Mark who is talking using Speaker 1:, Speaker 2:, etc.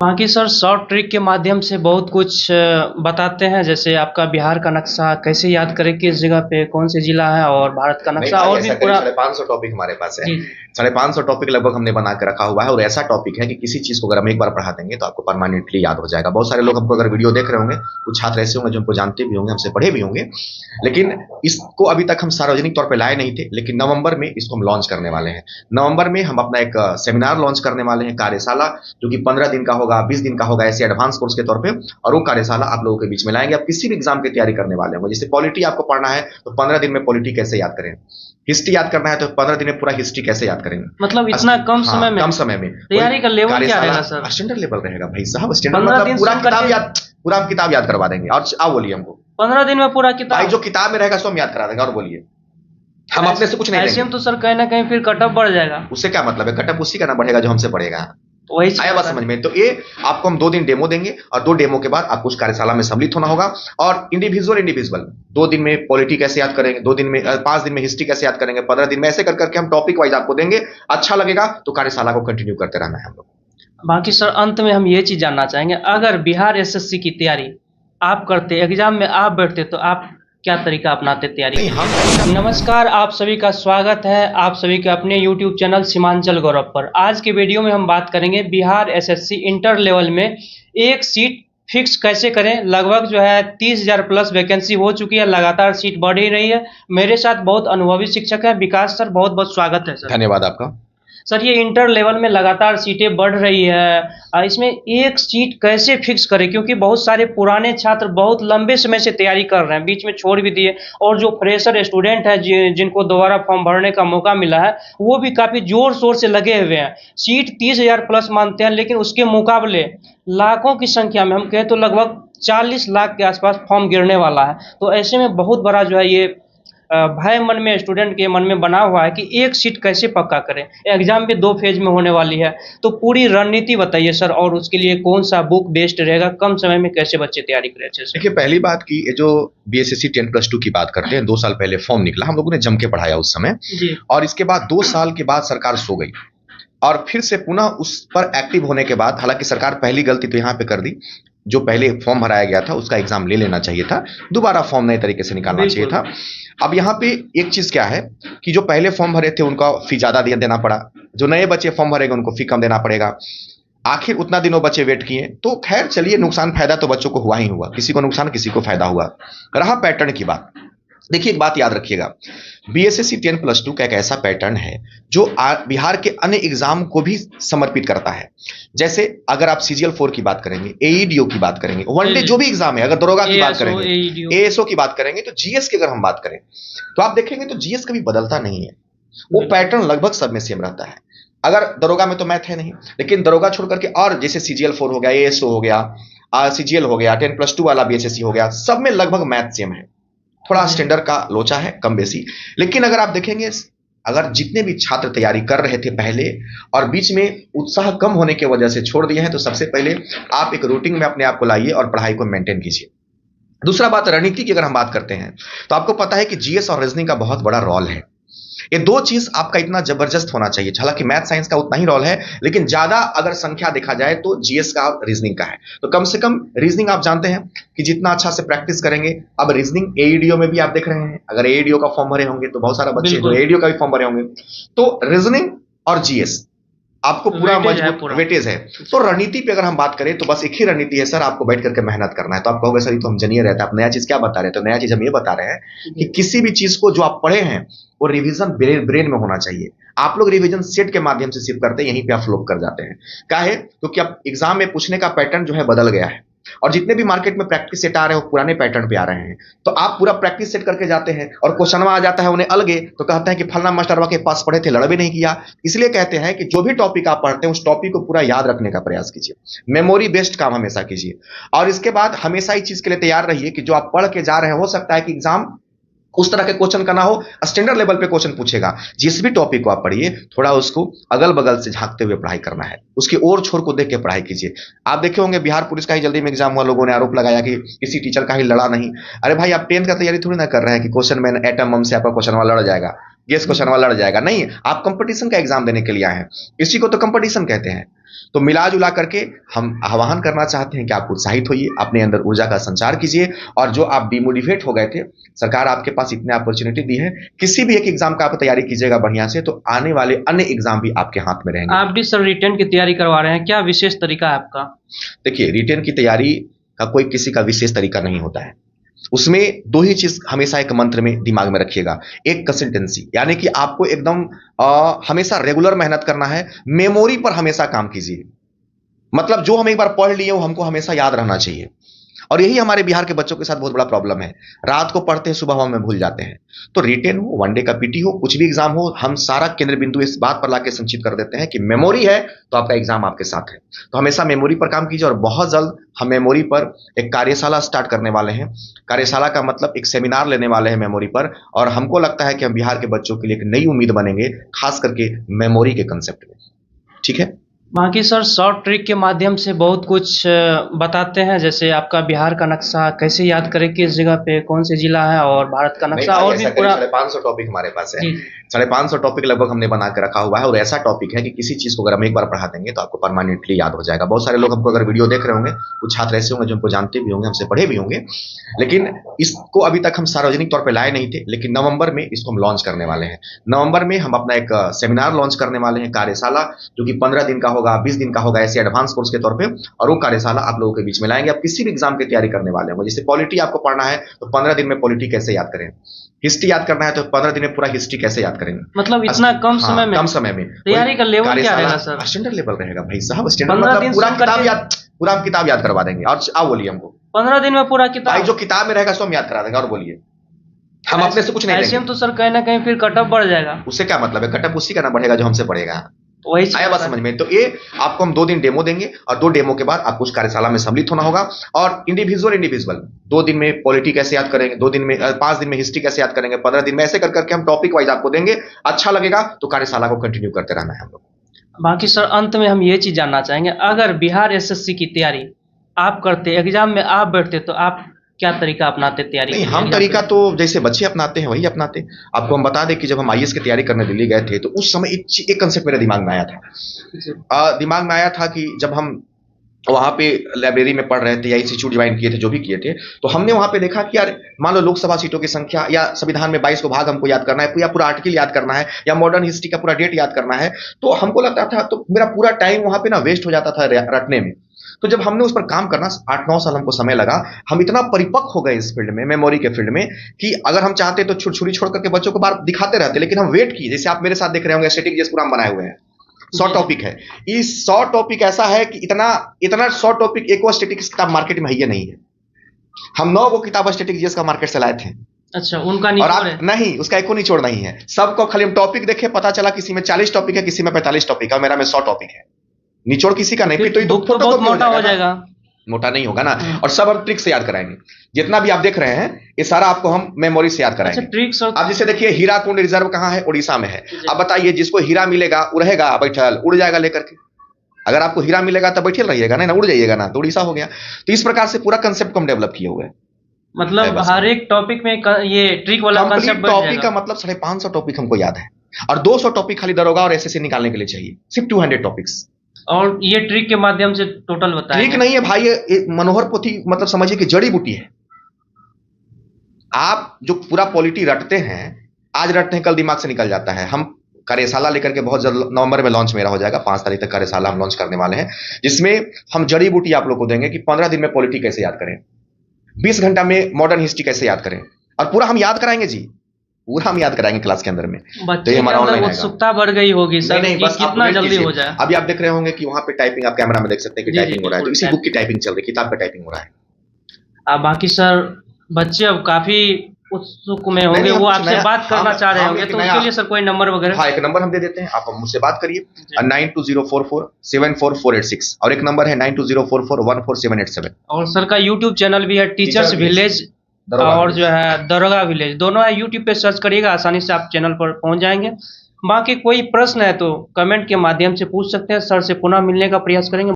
Speaker 1: बाकी sir short trick के माध्यम से बहुत कुछ बताते हैं। जैसे आपका बिहार का नक्शा कैसे याद करें, किस जगह पे कौन से जिला है, और भारत का
Speaker 2: नहीं
Speaker 1: नक्शा
Speaker 2: भाई,
Speaker 1: और भी
Speaker 2: ऐसा करीब
Speaker 1: पूरा।
Speaker 2: 550 टॉपिक हमारे पास है।
Speaker 1: जी।
Speaker 2: 550 टॉपिक लगभग हमने बना के रखा हुआ है, और ऐसा टॉपिक है कि किसी चीज को अगर हम एक बार पढ़ा देंगे तो आपको परमानेंटली याद हो जाएगा। बहुत सारे लोग हमको अगर वीडियो देख रहे होंगे, कुछ छात्र ऐसे होंगे जो हमको जानते भी होंगे, हमसे पढ़े भी होंगे, लेकिन इसको अभी तक हम सार्वजनिक तौर पर लाए नहीं थे। लेकिन नवंबर में इसको हम लॉन्च करने वाले हैं। नवंबर में हम अपना एक सेमिनार लॉन्च करने वाले हैं, कार्यशाला, जो कि 15 दिन का होगा, 20 दिन का होगा, ऐसे एडवांस कोर्स के तौर पे। और वो कार्यशाला आप लोगों के बीच में लाएंगे। आप किसी भी एग्जाम की तैयारी करने वाले होंगे, जैसे पॉलिटी आपको पढ़ना है तो 15 दिन में पॉलिटी कैसे याद करें, हिस्ट्री याद करना है तो 15 दिन में पूरा हिस्ट्री कैसे याद करेंगे।
Speaker 1: मतलब इतना कम
Speaker 2: हाँ,
Speaker 1: समय में?
Speaker 2: कम समय में
Speaker 1: तैयारी का लेवल क्या
Speaker 2: कार्यशाला
Speaker 1: रहेगा सर?
Speaker 2: स्टैंडर्ड लेवल रहेगा भाई साहब। स्टैंडर्ड
Speaker 1: 15
Speaker 2: मतलब
Speaker 1: दिन
Speaker 2: पूरा
Speaker 1: शुरू
Speaker 2: किताब
Speaker 1: करके
Speaker 2: याद, पूरा हम किताब याद करवा देंगे। और आप बोलिए हमको,
Speaker 1: 15 दिन में पूरा
Speaker 2: भाई
Speaker 1: किताब?
Speaker 2: जो किताब में रहेगा सो हम याद करा देंगे। और बोलिए, हम अपने से कुछ नहीं
Speaker 1: ऐसे
Speaker 2: देंगे।
Speaker 1: में तो सर कहीं ना कहीं फिर कटअप बढ़ जाएगा।
Speaker 2: उससे क्या मतलब है? कटअप उसी का ना बढ़ेगा जो हमसे बढ़ेगा।
Speaker 1: वही चीज
Speaker 2: आया बात
Speaker 1: होता
Speaker 2: समझ
Speaker 1: है।
Speaker 2: में? तो ये आपको हम 2 दिन डेमो देंगे, और 2 डेमो के बाद आपको उस कार्यशाला में सम्मिलित होना होगा। और इंडिविजुअल इंडिविजुअल 2 दिन में पॉलिटी कैसे याद करेंगे, 2 दिन में 5 दिन में हिस्ट्री कैसे याद करेंगे, 15 दिन में, ऐसे कर करके हम टॉपिक वाइज आपको देंगे। अच्छा लगेगा तो कार्यशाला को कंटिन्यू करते रहना है हम लोग।
Speaker 1: बाकी सर अंत में हम ये चीज जानना चाहेंगे, अगर बिहार एसएससी की तैयारी आप करते, एग्जाम में आप बैठते, तो आप क्या तरीका अपनाते तैयारी
Speaker 2: नहीं,
Speaker 1: के
Speaker 2: हम
Speaker 1: लिए? नमस्कार, आप सभी का स्वागत है आप सभी के अपने YouTube चैनल सीमांचल गौरव पर। आज के वीडियो में हम बात करेंगे बिहार एसएससी इंटर लेवल में एक सीट फिक्स कैसे करें। लगभग जो है 30,000 प्लस वैकेंसी हो चुकी है, लगातार सीट बढ़ ही रही है। मेरे साथ बहुत अनुभवी शिक्षक है, विकास सर, बहुत बहुत स्वागत है सर।
Speaker 2: धन्यवाद आपका।
Speaker 1: सर ये इंटर लेवल में लगातार सीटें बढ़ रही है, इसमें एक सीट कैसे फिक्स करें? क्योंकि बहुत सारे पुराने छात्र बहुत लंबे समय से तैयारी कर रहे हैं, बीच में छोड़ भी दिए, और जो फ्रेशर स्टूडेंट है जिनको दोबारा फॉर्म भरने का मौका मिला है, वो भी काफ़ी जोर शोर से लगे हुए हैं। सीट 30,000 प्लस मानते हैं, लेकिन उसके मुकाबले लाखों की संख्या में, हम कहें तो लगभग 40 लाख के आसपास फॉर्म गिरने वाला है। तो ऐसे में बहुत बड़ा जो है ये भय मन में, स्टूडेंट के मन में बना हुआ है कि एक सीट कैसे पक्का करें। एग्जाम भी 2 फेज में होने वाली है, तो पूरी रणनीति बताइए सर, और उसके लिए कौन सा बुक बेस्ड रहेगा, कम समय में कैसे बच्चे तैयारी करें अच्छे से?
Speaker 2: देखिए, पहली बात की ये जो बीएसएससी 10+2 की बात करते हैं, 2 साल पहले फॉर्म निकला, हम लोगों ने जम के पढ़ाया उस समय।
Speaker 1: जी।
Speaker 2: और इसके बाद 2 साल के बाद सरकार सो गई, और फिर से पुनः उस पर एक्टिव होने के बाद, हालांकि सरकार पहली गलती तो यहाँ पे कर दी, जो पहले फॉर्म भराया गया था उसका एग्जाम ले लेना चाहिए था, दोबारा फॉर्म नए तरीके से निकालना चाहिए था। अब यहाँ पे एक चीज क्या है कि जो पहले फॉर्म भरे थे उनका फी ज्यादा देना पड़ा, जो नए बच्चे फॉर्म भरेंगे उनको फी कम देना पड़ेगा। आखिर उतना दिनों बच्चे वेट किए, तो खैर चलिए, नुकसान फायदा तो बच्चों को हुआ ही हुआ, किसी को नुकसान किसी को फायदा हुआ। रहा पैटर्न की बात, देखिए एक बात याद रखिएगा, बीएसएससी 10+2 का एक ऐसा पैटर्न है जो बिहार के अन्य एग्जाम को भी समर्पित करता है। जैसे अगर आप CGL4 की बात करेंगे, एईडीओ की बात करेंगे, वनडे जो भी एग्जाम है, अगर दरोगा की बात करेंगे, एएसओ की बात करेंगे, तो जीएस की अगर हम बात करें तो आप देखेंगे तो जीएस कभी बदलता नहीं है, वो पैटर्न लगभग सब में सेम रहता है। अगर दरोगा में तो मैथ है नहीं, लेकिन दरोगा छोड़ करके और जैसे CGL4 हो गया, एएसओ हो गया, CGL हो गया, 10+2 वाला बीएसएससी हो गया, सब में लगभग मैथ सेम है। थोड़ा स्टैंडर्ड का लोचा है कम बेसी, लेकिन अगर आप देखेंगे, अगर जितने भी छात्र तैयारी कर रहे थे पहले और बीच में उत्साह कम होने की वजह से छोड़ दिए हैं, तो सबसे पहले आप एक रूटीन में अपने आप को लाइए और पढ़ाई को मेंटेन कीजिए। दूसरा बात, रणनीति की अगर हम बात करते हैं तो आपको पता है कि जीएस और रीजनिंग का बहुत बड़ा रोल है। ये 2 चीज आपका इतना जबरदस्त होना चाहिए। हालांकि मैथ साइंस का उतना ही रोल है, लेकिन ज्यादा अगर संख्या देखा जाए तो जीएस का और रीजनिंग का है। तो कम से कम रीजनिंग आप जानते हैं कि जितना अच्छा से प्रैक्टिस करेंगे, अब रीजनिंग एईडीओ में भी आप देख रहे हैं, अगर एईडीओ का फॉर्म भरे होंगे तो बहुत सारे बच्चे जो एईडीओ का भी फॉर्म भरे होंगे, तो रीजनिंग और जीएस आपको पूरा मजबूत वेटेज है। तो रणनीति पे अगर हम बात करें तो बस एक ही रणनीति है सर, आपको बैठ करके मेहनत करना है। तो आप कहोगे सर ये तो हम जानिए रहता है, आप नया चीज क्या बता रहे हैं? तो नया चीज हम ये बता रहे हैं कि किसी भी चीज को जो आप पढ़े हैं वो रिवीजन ब्रेन में होना चाहिए। आप लोग रिवीजन सेट के माध्यम से सिर्फ करते हैं, यहीं पे आप फ्लॉप कर जाते हैं। क्या है? क्योंकि अब एग्जाम में पूछने का पैटर्न जो है बदल गया है, और जितने भी मार्केट में प्रैक्टिस सेट आ रहे हैं वो पुराने पैटर्न पे आ रहे हैं। तो आप पूरा प्रैक्टिस सेट करके जाते हैं और क्वेश्चन आ जाता है उन्हें अलगे, तो कहते हैं कि फलना मास्टरवा के पास पढ़े थे, लड़ भी नहीं किया। इसलिए कहते हैं कि जो भी टॉपिक आप पढ़ते हैं उस टॉपिक को पूरा याद रखने का प्रयास कीजिए, मेमोरी बेस्ड काम हमेशा कीजिए। और इसके बाद हमेशा इस चीज के लिए तैयार रहिए कि जो आप पढ़ के जा रहे हैं, हो सकता है कि एग्जाम उस तरह के क्वेश्चन का ना हो, स्टैंडर्ड लेवल पे क्वेश्चन पूछेगा। जिस भी टॉपिक को आप पढ़िए, थोड़ा उसको अगल बगल से झांकते हुए पढ़ाई करना है, उसकी ओर छोर को देख के पढ़ाई कीजिए। आप देखे होंगे बिहार पुलिस का ही जल्दी में एग्जाम हुआ, लोगों ने आरोप लगाया कि किसी टीचर का ही लड़ा नहीं। अरे भाई, आप 10th का तैयारी थोड़ी ना कर रहे हैं कि क्वेश्चन में एटम बम से आपका क्वेश्चन लड़ जाएगा। गेस क्वेश्चन वाला लड़ जाएगा। नहीं, आप कंपटीशन का एग्जाम देने के लिए आए हैं, इसी को तो कंपटीशन कहते हैं। तो मिला जुला करके हम आह्वान करना चाहते हैं कि आप उत्साहित होइए, अपने अंदर ऊर्जा का संचार कीजिए, और जो आप डिमोटिवेट हो गए थे, सरकार आपके पास इतने अपॉर्चुनिटी दी है, किसी भी एक एग्जाम का आप तैयारी कीजिएगा बढ़िया से, तो आने वाले अन्य एग्जाम भी आपके हाथ में रहेंगे।
Speaker 1: आप भी सर रिटर्न की तैयारी करवा रहे हैं, क्या विशेष तरीका है आपका?
Speaker 2: देखिए, रिटर्न की तैयारी का कोई किसी का विशेष तरीका नहीं होता है। उसमें दो ही चीज हमेशा एक मंत्र में दिमाग में रखिएगा, एक कंसिस्टेंसी, यानी कि आपको एकदम हमेशा रेगुलर मेहनत करना है, मेमोरी पर हमेशा काम कीजिए। मतलब जो हम एक बार पढ़ लिए वो हमको हमेशा याद रहना चाहिए, और यही हमारे बिहार के बच्चों के साथ बहुत बड़ा प्रॉब्लम है। रात को पढ़ते हैं, सुबह हम भूल जाते हैं। तो रिटेन हो, वनडे का पीटी हो, कुछ भी एग्जाम हो, हम सारा केंद्र बिंदु इस बात पर लाके संचित कर देते हैं कि मेमोरी है तो आपका एग्जाम आपके साथ है। तो हमेशा मेमोरी पर काम कीजिए, और बहुत जल्द हम मेमोरी पर एक कार्यशाला स्टार्ट करने वाले हैं। कार्यशाला का मतलब एक सेमिनार लेने वाले हैं मेमोरी पर, और हमको लगता है कि हम बिहार के बच्चों के लिए एक नई उम्मीद बनेंगे, खास करके मेमोरी के कंसेप्ट में। ठीक है।
Speaker 1: बाकी सर शॉर्ट ट्रिक के माध्यम से बहुत कुछ बताते हैं, जैसे आपका बिहार का नक्शा कैसे याद करें, किस जगह पे कौन से जिला है, और भारत का नक्शा, और भी पूरा
Speaker 2: 550 टॉपिक हमारे पास है। 550 टॉपिक लगभग हमने बना के रखा हुआ है, और ऐसा टॉपिक है कि किसी चीज को अगर हम एक बार पढ़ा देंगे तो आपको परमानेंटली याद हो जाएगा। बहुत सारे लोग हमको अगर वीडियो देख रहे होंगे, कुछ छात्र ऐसे होंगे जो हमको जानते भी होंगे, हमसे पढ़े भी होंगे, लेकिन इसको अभी तक हम सार्वजनिक तौर पर लाए नहीं थे। लेकिन नवंबर में इसको हम लॉन्च करने वाले हैं। नवंबर में हम अपना एक सेमिनार लॉन्च करने वाले हैं, कार्यशाला, जो कि 15 दिन का होगा, 20 दिन का होगा, ऐसे एडवांस कोर्स के तौर पे। और वो कार्यशाला आप लोगों के बीच में लाएंगे। आप किसी भी एग्जाम की तैयारी करने वाले होंगे, जैसे पॉलिटी आपको पढ़ना है तो 15 दिन में पॉलिटी कैसे याद करें, हिस्ट्री याद करना है तो 15 दिन में पूरा हिस्ट्री कैसे याद करेंगे।
Speaker 1: मतलब इतना कम समय में,
Speaker 2: कम समय में
Speaker 1: तैयारी का लेवल क्या रहेगा सर?
Speaker 2: स्टैंडर्ड लेवल रहेगा भाई साहब। स्टैंडर्ड मतलब पूरा किताब याद करवा देंगे। और आप बोलिए हमको
Speaker 1: 15 दिन में पूरा किताब?
Speaker 2: भाई जो किताब में रहेगा सो हम याद करा देंगे। और बोलिए, हम अपने से कुछ नहीं
Speaker 1: ऐसे में तो सर कहीं ना कहीं फिर कटअप बढ़ जाएगा।
Speaker 2: उससे क्या मतलब है? कटअप उसी का ना बढ़ेगा जो हमसे पढ़ेगा।
Speaker 1: वही
Speaker 2: आया बात समझ में? तो ये आपको हम 2 दिन डेमो देंगे, और 2 डेमो के बाद आपको उस कार्यशाला में सम्मिलित होना होगा। और इंडिविजुअल 2 दिन में पॉलिटी कैसे याद करेंगे, 2 दिन में 5 दिन में हिस्ट्री कैसे याद करेंगे, 15 दिन में, ऐसे कर करके हम टॉपिक वाइज आपको देंगे। अच्छा लगेगा तो कार्यशाला को कंटिन्यू करते रहना है हम लोग।
Speaker 1: बाकी सर अंत में हम ये चीज जानना चाहेंगे, अगर बिहार एसएससी की तैयारी आप करते, एग्जाम में आप बैठते, तो आप क्या तरीका अपनाते तैयारी?
Speaker 2: नहीं, हम तरीका तो जैसे बच्चे अपनाते हैं वही अपनाते। आपको हम बता दें कि जब हम आईएएस की तैयारी करने दिल्ली गए थे, तो उस समय एक कंसेप्ट मेरे दिमाग में आया था कि जब हम वहां पे लाइब्रेरी में पढ़ रहे थे या इंस्टीट्यूट ज्वाइन किए थे, जो भी किए थे, तो हमने वहां पे देखा कि यार मान लो लोकसभा सीटों की संख्या, या संविधान में 22 को भाग हमको याद करना है, या पूरा आर्टिकल याद करना है, या मॉडर्न हिस्ट्री का पूरा डेट याद करना है, तो हमको लगता था, तो मेरा पूरा टाइम वहां पे ना वेस्ट हो जाता था रटने में। तो जब हमने उस पर काम करना, 8-9 साल हमको समय लगा, हम इतना परिपक्व हो गए इस फील्ड में, मेमोरी के फील्ड में, कि अगर हम चाहते तो छुरी छोड़ करके बच्चों को बार दिखाते रहते, लेकिन हम वेट किए। जैसे आप मेरे साथ देख रहे होंगे, स्टैटिक जीएस पूरा हम बनाए हुए हैं, 100 टॉपिक है। इस 100 टॉपिक ऐसा है कि इतना 100 टॉपिक एक स्टैटिक्स किताब मार्केट में है नहीं है। हम 9 को किताब स्टैटिक जीएस का मार्केट से लाए थे।
Speaker 1: अच्छा, उनका
Speaker 2: और आप नहीं, उसका एक को निचोड़ नहीं है। सबको खाली हम टॉपिक देखे, पता चला किसी में 40 टॉपिक है, किसी में 45 टॉपिक है, मेरा में 100 टॉपिक है। निचोड़ किसी का नहीं, फिर तो
Speaker 1: बुक तो बहुत मोटा हो जाएगा।
Speaker 2: मोटा नहीं होगा ना। और सब हम ट्रिक से याद कराएंगे। जितना भी आप देख रहे हैं ये सारा आपको हम मेमोरी से याद कराएंगे।
Speaker 1: अच्छा, ट्रिक्स।
Speaker 2: आप जैसे देखिए, हीराकुंड रिजर्व कहाँ है? उड़ीसा में है। अब बताइए, जिसको हीरा मिलेगा वो रहेगा बैठल, उड़ जाएगा लेकर के। अगर आपको हीरा मिलेगा तो बैठे रहिएगा, नहीं ना उड़ जाइएगा ना, तो उड़ीसा हो गया। तो इस प्रकार से पूरा कंसेप्ट को हम डेवलप किए हुए हैं।
Speaker 1: मतलब हर एक टॉपिक में ये ट्रिक वाला कंसेप्ट बन जाएगा।
Speaker 2: टॉपिक का मतलब 550 टॉपिक हमको याद है, और 200 टॉपिक खाली दरोगा और एसएससी निकालने के लिए चाहिए, सिर्फ 200 टॉपिक्स।
Speaker 1: और ये ट्रिक के माध्यम से टोटल बताया।
Speaker 2: ट्रिक नहीं है भाई, ये मनोहर पोथी, मतलब समझिए कि जड़ी बूटी है। आप जो पूरा पॉलिटी रटते हैं, आज रटते हैं, कल दिमाग से निकल जाता है। हम कार्यशाला लेकर के बहुत जल्द नवंबर में लॉन्च मेरा हो जाएगा, 5 तारीख तक कार्यशाला हम लॉन्च करने वाले हैं, जिसमें हम जड़ी बूटी आप लोग को देंगे कि 15 दिन में पॉलिटी कैसे याद करें, 20 घंटा में मॉडर्न हिस्ट्री कैसे याद करें, और पूरा हम याद कराएंगे जी, पूरा हम याद कराएंगे क्लास के अंदर में।
Speaker 1: तो ये हमारा ऑनलाइन उत्सुकता बढ़ गई होगी सर, नहीं, बस कितना जल्दी हो जाए।
Speaker 2: अभी आप देख रहे होंगे कि वहां पे टाइपिंग, आप कैमरा में देख सकते हैं कि टाइपिंग हो रहा है, तो इसी बुक की टाइपिंग चल रही है, किताब का टाइपिंग हो रहा है।
Speaker 1: बाकी सर बच्चे अब काफी उत्सुक में होंगे, वो आपसे बात करना चाह रहे होंगे, तो उसके लिए सर कोई नंबर वगैरह?
Speaker 2: हाँ, एक नंबर हम दे देते हैं, आप मुझसे बात करिए, 9204474486, और एक नंबर है 9204414787।
Speaker 1: और सर का यूट्यूब चैनल भी है, टीचर्स विलेज, और जो है दरोगा विलेज, दोनों है। यूट्यूब पे सर्च करिएगा, आसानी से आप चैनल पर पहुंच जाएंगे। बाकी कोई प्रश्न है तो कमेंट के माध्यम से पूछ सकते हैं, सर से पुनः मिलने का प्रयास करेंगे।